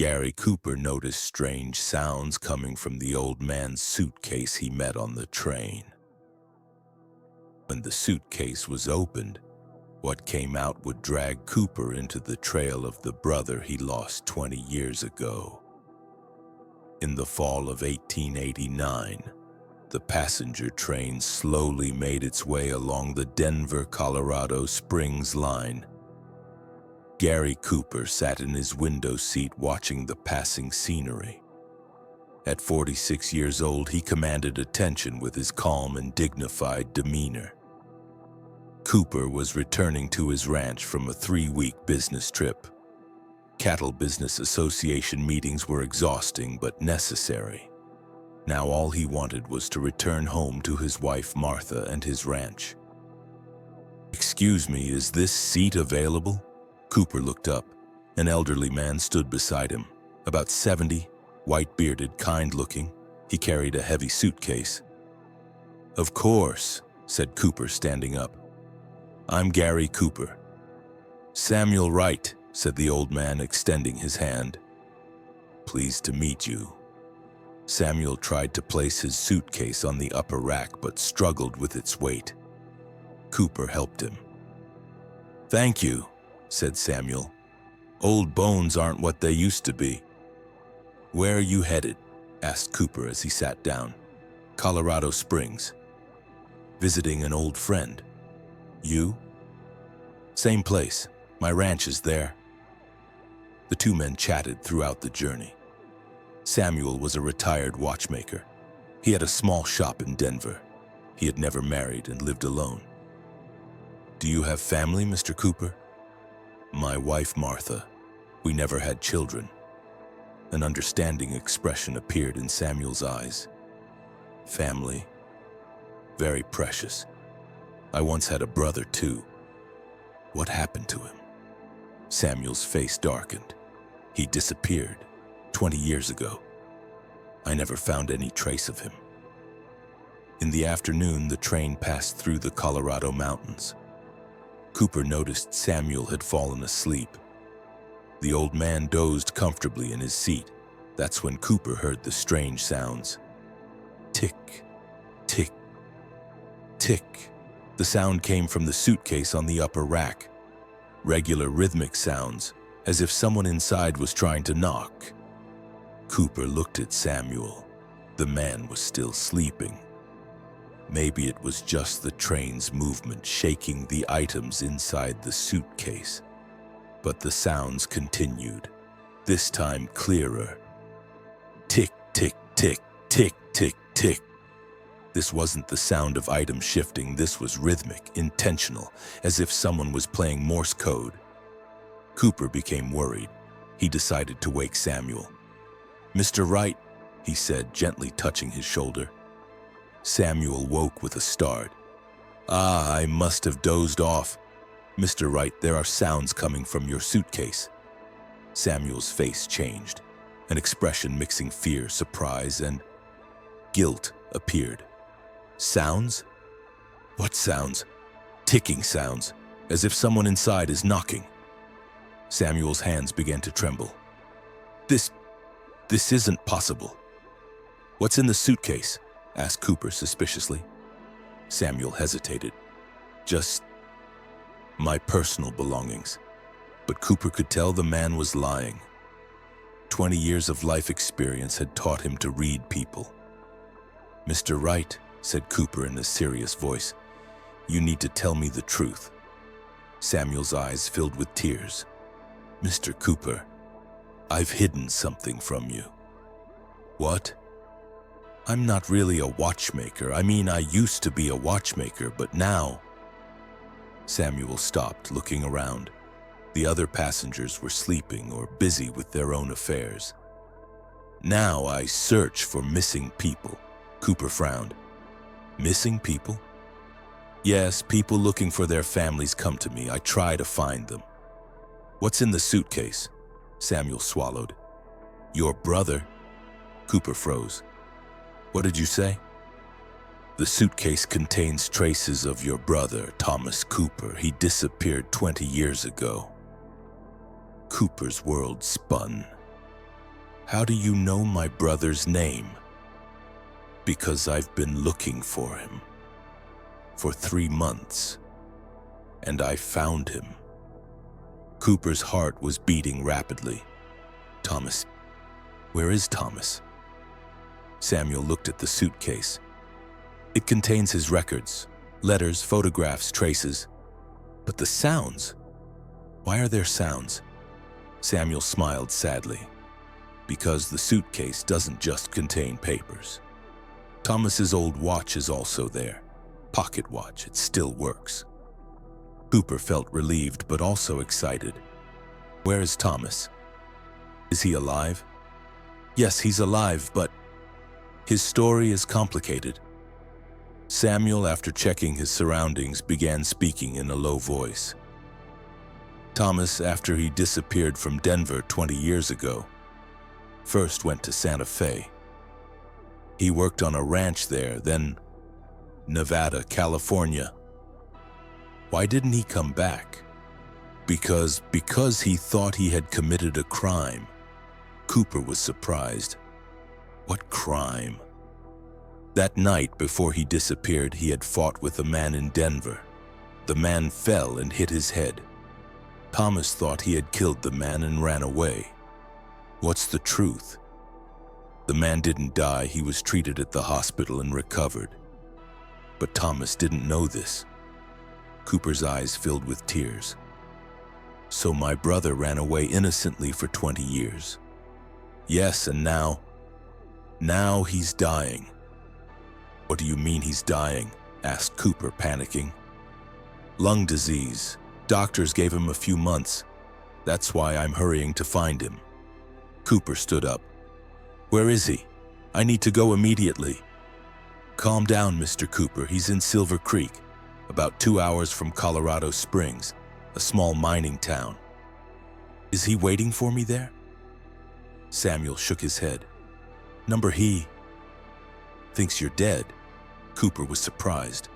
Gary Cooper noticed strange sounds coming from the old man's suitcase he met on the train. When the suitcase was opened, what came out would drag Cooper into the trail of the brother he lost 20 years ago. In the fall of 1889, the passenger train slowly made its way along the Denver, Colorado Springs line. Gary Cooper sat in his window seat watching the passing scenery. At 46 years old, he commanded attention with his calm and dignified demeanor. Cooper was returning to his ranch from a 3-week business trip. Cattle Business Association meetings were exhausting but necessary. Now all he wanted was to return home to his wife Martha and his ranch. "Excuse me, is this seat available?" Cooper looked up. An elderly man stood beside him, about 70, white-bearded, kind-looking. He carried a heavy suitcase. "Of course," said Cooper, standing up. "I'm Gary Cooper." "Samuel Wright," said the old man, extending his hand. "Pleased to meet you." Samuel tried to place his suitcase on the upper rack but struggled with its weight. Cooper helped him. "Thank you," said Samuel. "Old bones aren't what they used to be." "Where are you headed?" asked Cooper as he sat down. "Colorado Springs." "Visiting an old friend." "You?" "Same place. My ranch is there." The two men chatted throughout the journey. Samuel was a retired watchmaker. He had a small shop in Denver. He had never married and lived alone. "Do you have family, Mr. Cooper?" "My wife, Martha. We never had children." An understanding expression appeared in Samuel's eyes. "Family. Very precious. I once had a brother, too." "What happened to him?" Samuel's face darkened. "He disappeared 20 years ago. I never found any trace of him." In the afternoon, the train passed through the Colorado mountains. Cooper noticed Samuel had fallen asleep. The old man dozed comfortably in his seat. That's when Cooper heard the strange sounds. Tick, tick, tick. The sound came from the suitcase on the upper rack. Regular rhythmic sounds, as if someone inside was trying to knock. Cooper looked at Samuel. The man was still sleeping. Maybe it was just the train's movement shaking the items inside the suitcase. But the sounds continued, this time clearer. Tick, tick, tick, tick, tick, tick. This wasn't the sound of items shifting. This was rhythmic, intentional, as if someone was playing Morse code. Cooper became worried. He decided to wake Samuel. "Mr. Wright," he said, gently touching his shoulder. Samuel woke with a start. I must have dozed off." "Mr. Wright, there are sounds coming from your suitcase." Samuel's face changed. An expression mixing fear, surprise, and guilt appeared. "Sounds? What sounds?" "Ticking sounds, as if someone inside is knocking." Samuel's hands began to tremble. This isn't possible." "What's in the suitcase?" asked Cooper suspiciously. Samuel hesitated. "Just my personal belongings." But Cooper could tell the man was lying. 20 years of life experience had taught him to read people. "Mr. Wright," said Cooper in a serious voice, "you need to tell me the truth." Samuel's eyes filled with tears. "Mr. Cooper, I've hidden something from you." "What?" "I'm not really a watchmaker. I mean, I used to be a watchmaker, but now—" Samuel stopped, looking around. The other passengers were sleeping or busy with their own affairs. "Now I search for missing people." Cooper frowned. "Missing people?" "Yes, people looking for their families come to me. I try to find them." "What's in the suitcase?" Samuel swallowed. "Your brother?" Cooper froze. "What did you say?" "The suitcase contains traces of your brother, Thomas Cooper. He disappeared 20 years ago." Cooper's world spun. How do you know my brother's name? Because I've been looking for him for 3 months, and I found him. Cooper's heart was beating rapidly. Thomas. Where is Thomas? Samuel looked at the suitcase. It contains his records, letters, photographs, traces. But the sounds? Why are there sounds? Samuel smiled sadly. Because the suitcase doesn't just contain papers. Thomas's old watch is also there. Pocket watch, it still works. Cooper felt relieved but also excited. Where is Thomas? Is he alive? Yes, he's alive, but his story is complicated. Samuel, after checking his surroundings, began speaking in a low voice. Thomas, after he disappeared from Denver 20 years ago, first went to Santa Fe. He worked on a ranch there, then Nevada, California. Why didn't he come back? Because he thought he had committed a crime. Cooper was surprised. What crime? That night before he disappeared, he had fought with a man in Denver. The man fell and hit his head. Thomas thought he had killed the man and ran away. What's the truth? The man didn't die. He was treated at the hospital and recovered. But Thomas didn't know this. Cooper's eyes filled with tears. So my brother ran away innocently for 20 years. Yes, and now he's dying. What do you mean he's dying? Asked Cooper, panicking. Lung disease. Doctors gave him a few months. That's why I'm hurrying to find him. Cooper stood up. Where is he? I need to go immediately. Calm down, Mr. Cooper. He's in Silver Creek, about 2 hours from Colorado Springs, a small mining town. Is he waiting for me there? Samuel shook his head. He thinks you're dead. Cooper was surprised.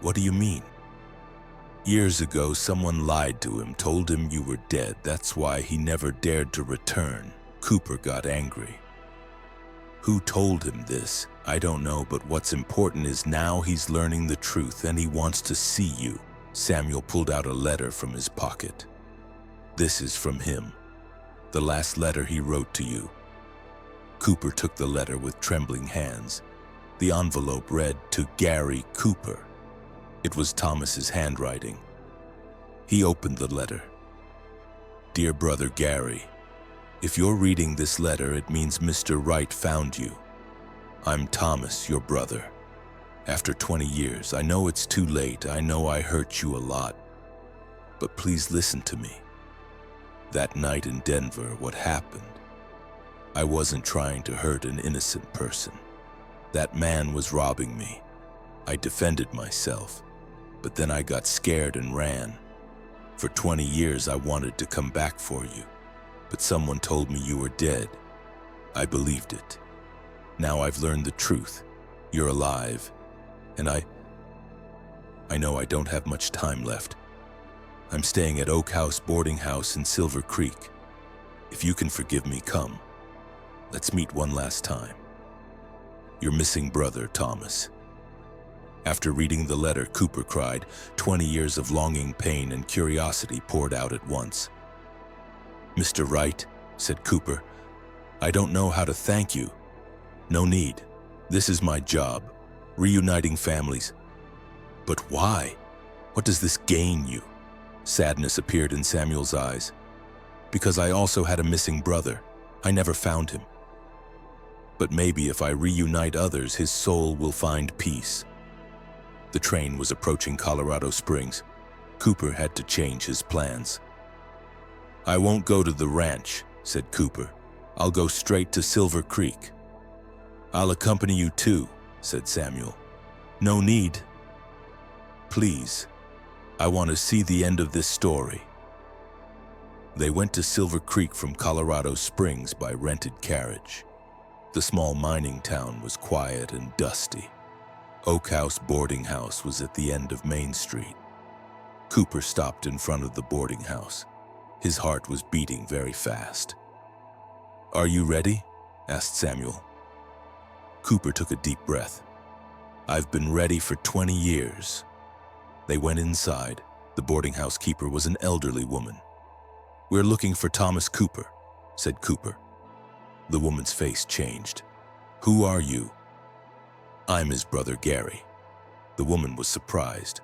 What do you mean? Years ago, someone lied to him, told him you were dead. That's why he never dared to return. Cooper got angry. Who told him this? I don't know, but what's important is now he's learning the truth and he wants to see you. Samuel pulled out a letter from his pocket. This is from him. The last letter he wrote to you. Cooper took the letter with trembling hands. The envelope read, "To Gary Cooper." It was Thomas's handwriting. He opened the letter. Dear brother Gary, if you're reading this letter, it means Mr. Wright found you. I'm Thomas, your brother. After 20 years, I know it's too late. I know I hurt you a lot. But please listen to me. That night in Denver, what happened? I wasn't trying to hurt an innocent person. That man was robbing me. I defended myself, but then I got scared and ran. For 20 years, I wanted to come back for you, but someone told me you were dead. I believed it. Now I've learned the truth. You're alive, and I know I don't have much time left. I'm staying at Oak House boarding house in Silver Creek. If you can forgive me, come. Let's meet one last time. Your missing brother, Thomas. After reading the letter, Cooper cried. 20 years of longing, pain, and curiosity poured out at once. Mr. Wright, said Cooper, I don't know how to thank you. No need. This is my job, reuniting families. But why? What does this gain you? Sadness appeared in Samuel's eyes. Because I also had a missing brother. I never found him. But maybe if I reunite others, his soul will find peace. The train was approaching Colorado Springs. Cooper had to change his plans. I won't go to the ranch, said Cooper. I'll go straight to Silver Creek. I'll accompany you too, said Samuel. No need. Please, I want to see the end of this story. They went to Silver Creek from Colorado Springs by rented carriage. The small mining town was quiet and dusty. Oak House boarding house was at the end of Main Street. Cooper stopped in front of the boarding house. His heart was beating very fast. "Are you ready?" asked Samuel. Cooper took a deep breath. "I've been ready for 20 years. They went inside. The boarding house keeper was an elderly woman. "We're looking for Thomas Cooper," said Cooper. The woman's face changed. "Who are you?" "I'm his brother Gary." The woman was surprised.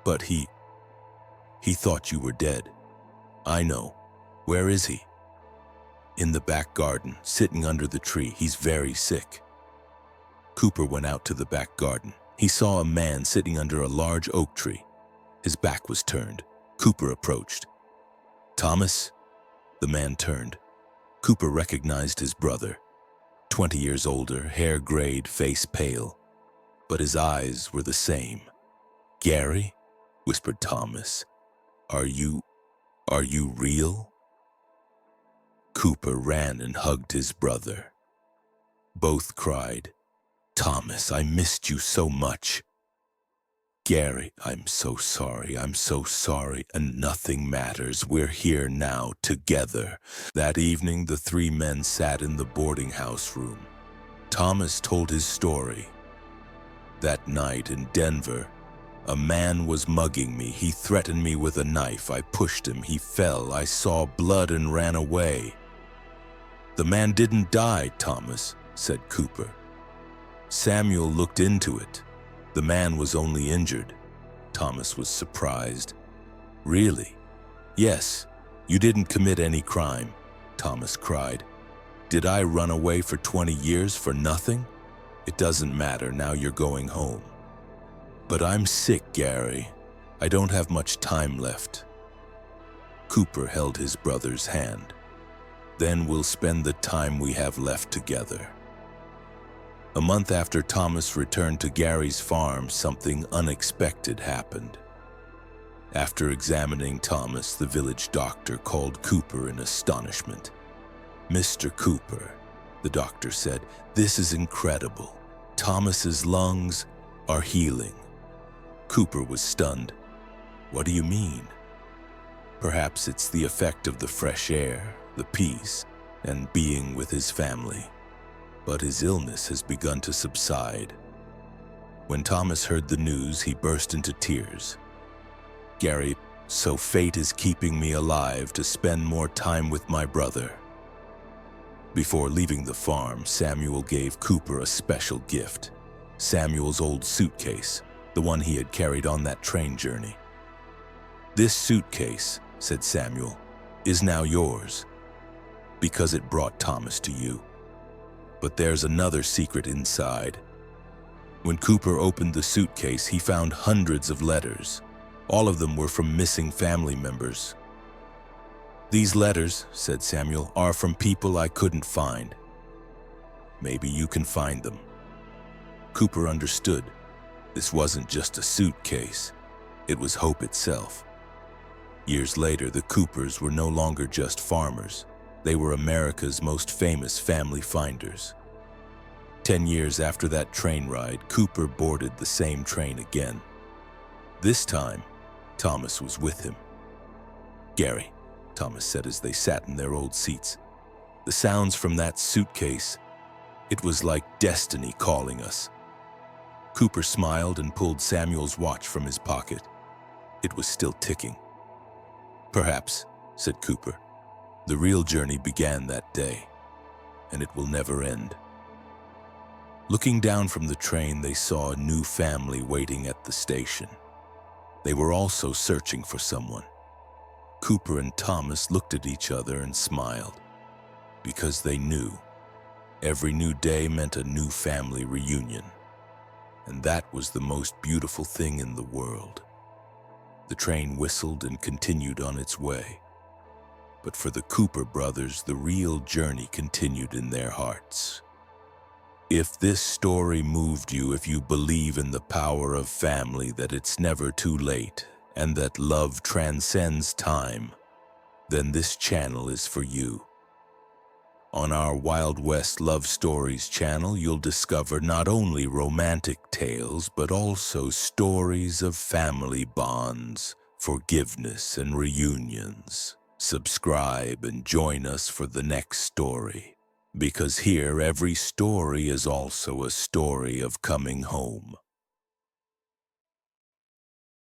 "But he thought you were dead." "I know. Where is he?" "In the back garden, sitting under the tree. He's very sick." Cooper went out to the back garden. He saw a man sitting under a large oak tree. His back was turned. Cooper approached. "Thomas?" The man turned. Cooper recognized his brother. 20 years older, hair grayed, face pale. But his eyes were the same. "Gary?" whispered Thomas. Are you real?" Cooper ran and hugged his brother. Both cried, "Thomas, I missed you so much." "Gary, I'm so sorry, and nothing matters. We're here now, together." That evening, the three men sat in the boarding house room. Thomas told his story. "That night in Denver, a man was mugging me. He threatened me with a knife. I pushed him. He fell. I saw blood and ran away." "The man didn't die, Thomas," said Cooper. Samuel looked into it. The man was only injured. Thomas was surprised. "Really?" "Yes. You didn't commit any crime," Thomas cried. "Did I run away for 20 years for nothing? It doesn't matter. Now you're going home." "But I'm sick, Gary. I don't have much time left." Cooper held his brother's hand. "Then we'll spend the time we have left together." A month after Thomas returned to Gary's farm, something unexpected happened. After examining Thomas, the village doctor called Cooper in astonishment. "Mr. Cooper," the doctor said, "this is incredible. Thomas's lungs are healing." Cooper was stunned. "What do you mean?" "Perhaps it's the effect of the fresh air, the peace, and being with his family. But his illness has begun to subside." When Thomas heard the news, he burst into tears. "Gary, so fate is keeping me alive to spend more time with my brother." Before leaving the farm, Samuel gave Cooper a special gift. Samuel's old suitcase, the one he had carried on that train journey. "This suitcase," said Samuel, "is now yours, because it brought Thomas to you. But there's another secret inside." When Cooper opened the suitcase, he found hundreds of letters. All of them were from missing family members. "These letters," said Samuel, "are from people I couldn't find. Maybe you can find them." Cooper understood. This wasn't just a suitcase. It was hope itself. Years later, the Coopers were no longer just farmers. They were America's most famous family finders. 10 years after that train ride, Cooper boarded the same train again. This time, Thomas was with him. "Gary," Thomas said as they sat in their old seats, "the sounds from that suitcase, it was like destiny calling us." Cooper smiled and pulled Samuel's watch from his pocket. It was still ticking. "Perhaps," said Cooper. "The real journey began that day, and it will never end." Looking down from the train, they saw a new family waiting at the station. They were also searching for someone. Cooper and Thomas looked at each other and smiled, because they knew every new day meant a new family reunion, and that was the most beautiful thing in the world. The train whistled and continued on its way. But for the Cooper brothers, the real journey continued in their hearts. If this story moved you, if you believe in the power of family, that it's never too late, and that love transcends time, then this channel is for you. On our Wild West Love Stories channel, you'll discover not only romantic tales, but also stories of family bonds, forgiveness, and reunions. Subscribe and join us for the next story, because here every story is also a story of coming home.